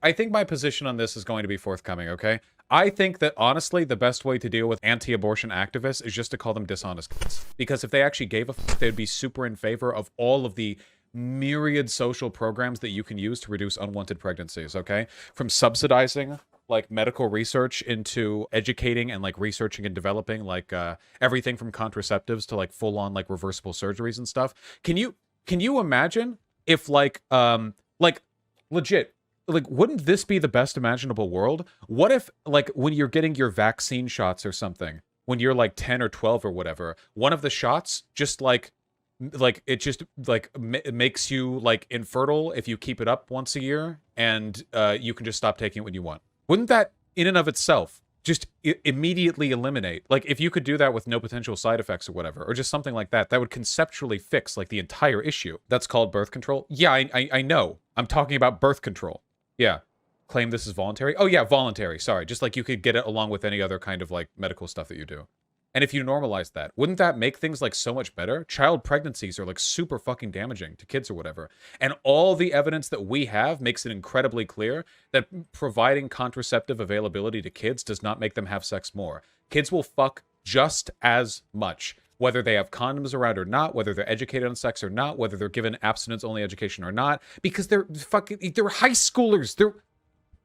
I think my position on this is going to be forthcoming, okay? I think that, honestly, the best way to deal with anti-abortion activists is just to call them dishonest kids. Because if they actually gave a fuck, they'd be super in favor of all of the myriad social programs that you can use to reduce unwanted pregnancies, okay? From subsidizing, like, medical research into educating and, like, researching and developing, like, everything from contraceptives to, like, full-on, like, reversible surgeries and stuff. Can you imagine if, like, legit, like, wouldn't this be the best imaginable world? What if, like, when you're getting your vaccine shots or something, when you're, like, 10 or 12 or whatever, one of the shots just, like, it just, like, makes you, like, infertile if you keep it up once a year, and you can just stop taking it when you want. Wouldn't that, in and of itself, just immediately eliminate? Like, if you could do that with no potential side effects or whatever, or just something like that, that would conceptually fix, like, the entire issue. That's called birth control? Yeah, I know. I'm talking about birth control. Yeah. Claim this is voluntary? Oh, yeah, voluntary. Sorry. Just like you could get it along with any other kind of, like, medical stuff that you do. And if you normalize that, wouldn't that make things, like, so much better? Child pregnancies are, like, super fucking damaging to kids or whatever. And all the evidence that we have makes it incredibly clear that providing contraceptive availability to kids does not make them have sex more. Kids will fuck just as much, whether they have condoms around or not, whether they're educated on sex or not, whether they're given abstinence-only education or not, because they're high schoolers.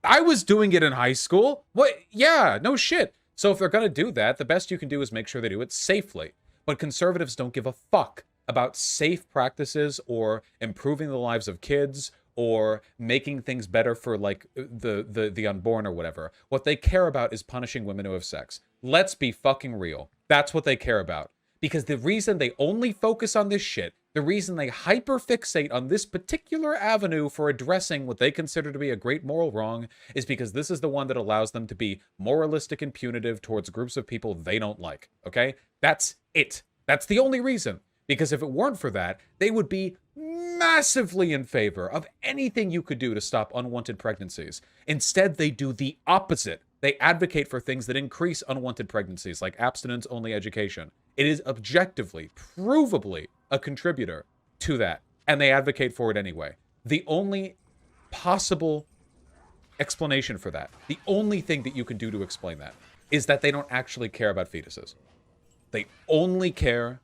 I was doing it in high school. What? Yeah, no shit. So if they're gonna do that, the best you can do is make sure they do it safely. But conservatives don't give a fuck about safe practices or improving the lives of kids or making things better for, like, the unborn or whatever. What they care about is punishing women who have sex. Let's be fucking real. That's what they care about. Because the reason they only focus on this shit, the reason they hyperfixate on this particular avenue for addressing what they consider to be a great moral wrong, is because this is the one that allows them to be moralistic and punitive towards groups of people they don't like, okay? That's it. That's the only reason. Because if it weren't for that, they would be massively in favor of anything you could do to stop unwanted pregnancies. Instead, they do the opposite. They advocate for things that increase unwanted pregnancies, like abstinence-only education. It is objectively, provably a contributor to that, and they advocate for it anyway. The only possible explanation for that, the only thing that you can do to explain that, is that they don't actually care about fetuses. They only care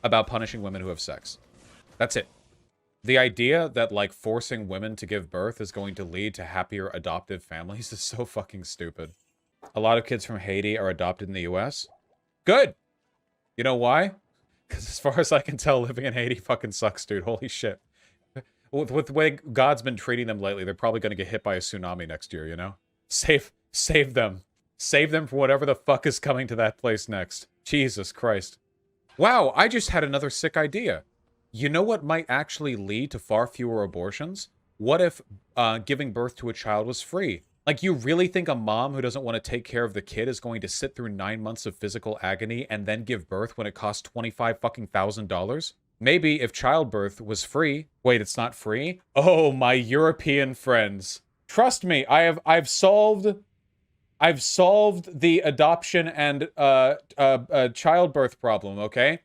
about punishing women who have sex. That's it. The idea that, like, forcing women to give birth is going to lead to happier adoptive families is so fucking stupid. A lot of kids from Haiti are adopted in the US. Good! You know why? Because as far as I can tell, living in Haiti fucking sucks, dude. Holy shit. With the way God's been treating them lately, they're probably going to get hit by a tsunami next year, you know? Save them. Save them from whatever the fuck is coming to that place next. Jesus Christ. Wow, I just had another sick idea. You know what might actually lead to far fewer abortions? What if giving birth to a child was free? Like, you really think a mom who doesn't want to take care of the kid is going to sit through 9 months of physical agony and then give birth when it costs $25,000? Maybe if childbirth was free. Wait, it's not free? Oh, my European friends. Trust me, I've solved the adoption and childbirth problem, okay?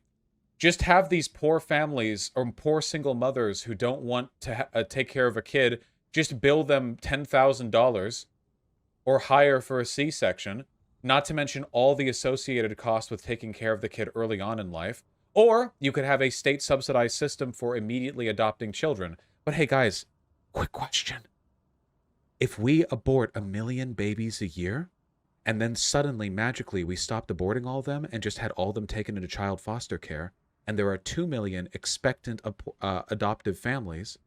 Just have these poor families or poor single mothers who don't want to take care of a kid, just bill them $10,000 or higher for a C-section, not to mention all the associated costs with taking care of the kid early on in life. Or you could have a state-subsidized system for immediately adopting children. But hey, guys, quick question. If we abort 1 million babies a year, and then suddenly, magically, we stopped aborting all of them and just had all of them taken into child foster care, and there are 2 million expectant adoptive families,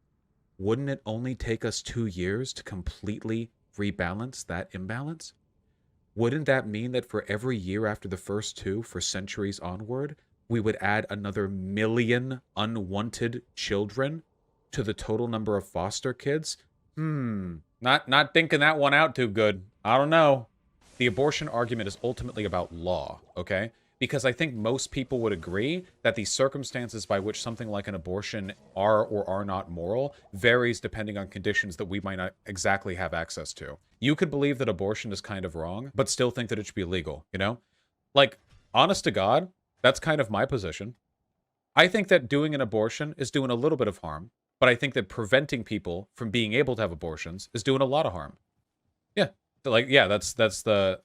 wouldn't it only take us 2 years to completely rebalance that imbalance? Wouldn't that mean that for every year after the first 2, for centuries onward, we would add another 1 million unwanted children to the total number of foster kids? Not thinking that one out too good. I don't know. The abortion argument is ultimately about law, okay? Because I think most people would agree that the circumstances by which something like an abortion are or are not moral varies depending on conditions that we might not exactly have access to. You could believe that abortion is kind of wrong, but still think that it should be legal, you know? Like, honest to God, that's kind of my position. I think that doing an abortion is doing a little bit of harm, but I think that preventing people from being able to have abortions is doing a lot of harm. Yeah. Like, yeah, to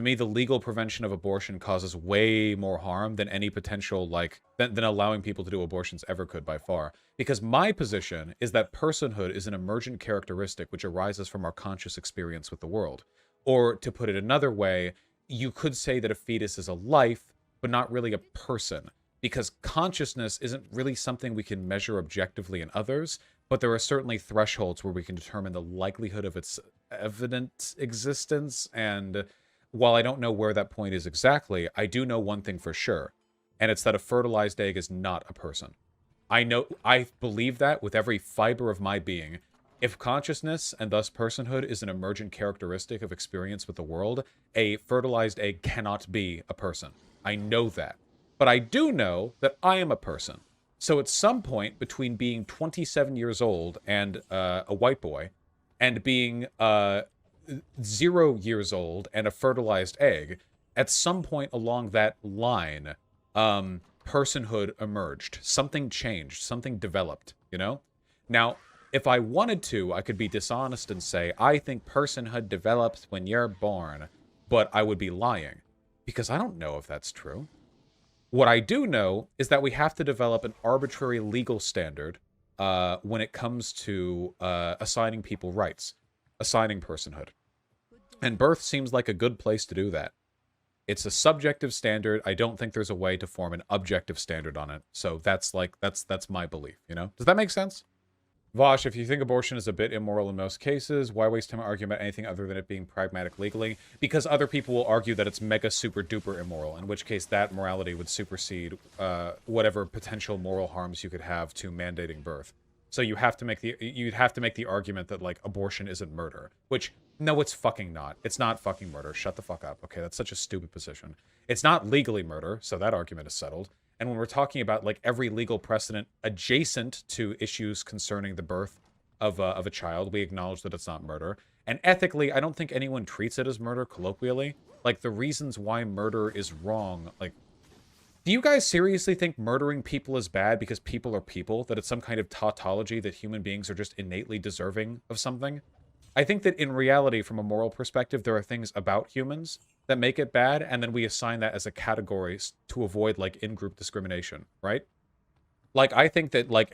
me, the legal prevention of abortion causes way more harm than any potential, like, than allowing people to do abortions ever could by far. Because my position is that personhood is an emergent characteristic which arises from our conscious experience with the world. Or, to put it another way, you could say that a fetus is a life, but not really a person. Because consciousness isn't really something we can measure objectively in others, but there are certainly thresholds where we can determine the likelihood of its evident existence. And while I don't know where that point is exactly, I do know one thing for sure, and it's that a fertilized egg is not a person. I believe that with every fiber of my being. If consciousness, and thus personhood, is an emergent characteristic of experience with the world, a fertilized egg cannot be a person. I know that. But I do know that I am a person. So at some point between being 27 years old and a white boy, and being 0 years old and a fertilized egg, at some point along that line, personhood emerged. Something changed. Something developed, you know? Now, if I wanted to, I could be dishonest and say, I think personhood develops when you're born. But I would be lying. Because I don't know if that's true. What I do know is that we have to develop an arbitrary legal standard when it comes to assigning people rights, assigning personhood. And birth seems like a good place to do that. It's a subjective standard. I don't think there's a way to form an objective standard on it. So that's my belief, you know? Does that make sense? Vaush, if you think abortion is a bit immoral in most cases, why waste time arguing about anything other than it being pragmatic legally? Because other people will argue that it's mega super duper immoral, in which case that morality would supersede whatever potential moral harms you could have to mandating birth. So you'd have to make the argument that, like, abortion isn't murder, which, no, it's fucking not. It's not fucking murder. Shut the fuck up. Okay, that's such a stupid position. It's not legally murder, so that argument is settled. And when we're talking about, like, every legal precedent adjacent to issues concerning the birth of a child, we acknowledge that it's not murder. And ethically, I don't think anyone treats it as murder colloquially. Like, the reasons why murder is wrong, like, do you guys seriously think murdering people is bad because people are people? That it's some kind of tautology that human beings are just innately deserving of something? I think that in reality, from a moral perspective, there are things about humans that make it bad, and then we assign that as a category to avoid, like, in-group discrimination, right? Like, I think that, like,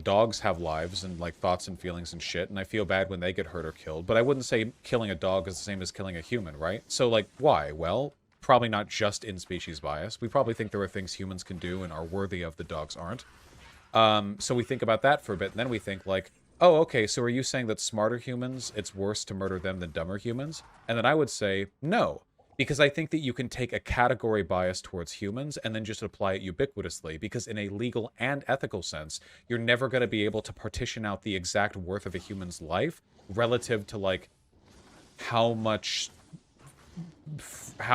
dogs have lives and, like, thoughts and feelings and shit, and I feel bad when they get hurt or killed, but I wouldn't say killing a dog is the same as killing a human, right? So, like, why? Well, probably not just in-species bias. We probably think there are things humans can do and are worthy of that dogs aren't. So we think about that for a bit, and then we think, like, oh, okay, so are you saying that smarter humans, it's worse to murder them than dumber humans? And then I would say, no. Because I think that you can take a category bias towards humans and then just apply it ubiquitously. Because in a legal and ethical sense, you're never going to be able to partition out the exact worth of a human's life relative to, like, how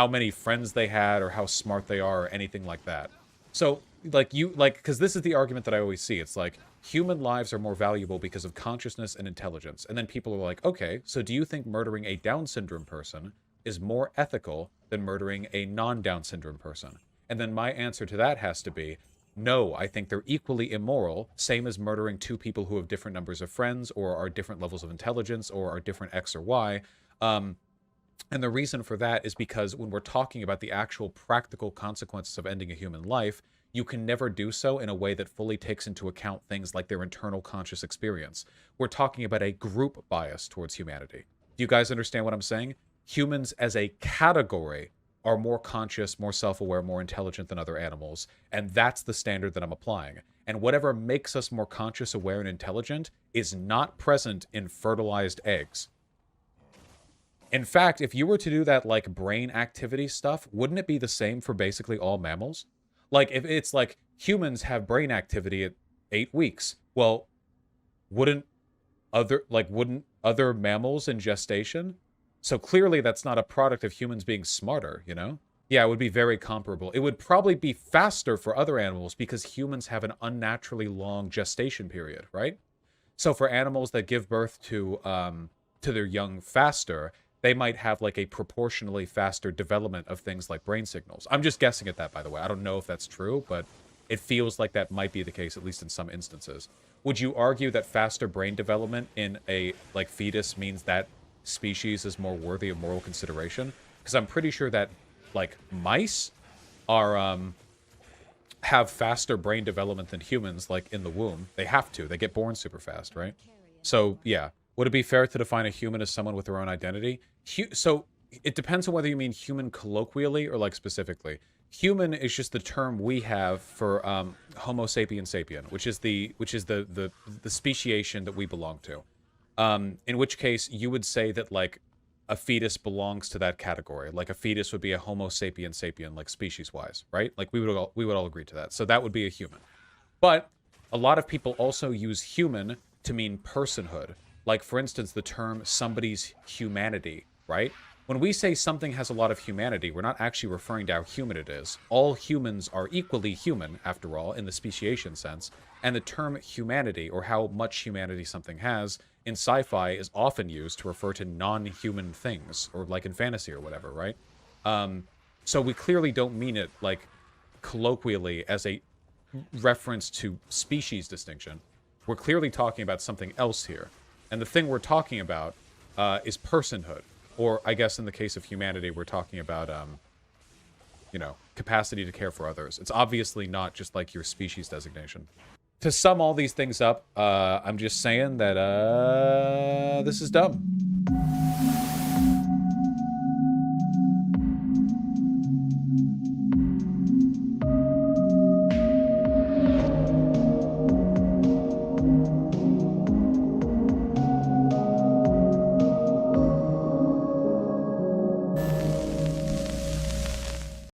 many friends they had or how smart they are or anything like that. So, because this is the argument that I always see. It's like, human lives are more valuable because of consciousness and intelligence. And then people are like, okay, so do you think murdering a Down syndrome person is more ethical than murdering a non-Down syndrome person? And then my answer to that has to be, no, I think they're equally immoral, same as murdering two people who have different numbers of friends or are different levels of intelligence or are different X or Y. And the reason for that is because when we're talking about the actual practical consequences of ending a human life, you can never do so in a way that fully takes into account things like their internal conscious experience. We're talking about a group bias towards humanity. Do you guys understand what I'm saying? Humans as a category are more conscious, more self-aware, more intelligent than other animals, and that's the standard that I'm applying. And whatever makes us more conscious, aware, and intelligent is not present in fertilized eggs. In fact, if you were to do that, like, brain activity stuff, wouldn't it be the same for basically all mammals? Like, if it's like humans have brain activity at 8 weeks, well, wouldn't other mammals in gestation? So clearly that's not a product of humans being smarter, you know? Yeah, it would be very comparable. It would probably be faster for other animals because humans have an unnaturally long gestation period, right? So for animals that give birth to their young faster, they might have, like, a proportionally faster development of things like brain signals. I'm just guessing at that, by the way. I don't know if that's true, but it feels like that might be the case, at least in some instances. Would you argue that faster brain development in a, like, fetus means that species is more worthy of moral consideration? Because I'm pretty sure that, like, mice are, have faster brain development than humans, like, in the womb. They have to. They get born super fast, right? So, yeah. Would it be fair to define a human as someone with their own identity? So, it depends on whether you mean human colloquially or, like, specifically. Human is just the term we have for Homo sapien sapien, which is the speciation that we belong to. In which case, you would say that, like, a fetus belongs to that category. Like, a fetus would be a Homo sapien sapien, like, species-wise, right? Like, we would all agree to that. So that would be a human. But a lot of people also use human to mean personhood. Like, for instance, the term somebody's humanity, right? When we say something has a lot of humanity, we're not actually referring to how human it is. All humans are equally human, after all, in the speciation sense. And the term humanity, or how much humanity something has, in sci-fi is often used to refer to non-human things, or like in fantasy or whatever, right? So we clearly don't mean it, like, colloquially as a reference to species distinction. We're clearly talking about something else here. And the thing we're talking about is personhood. Or, I guess in the case of humanity, we're talking about, you know, capacity to care for others. It's obviously not just like your species designation. To sum all these things up, I'm just saying that this is dumb.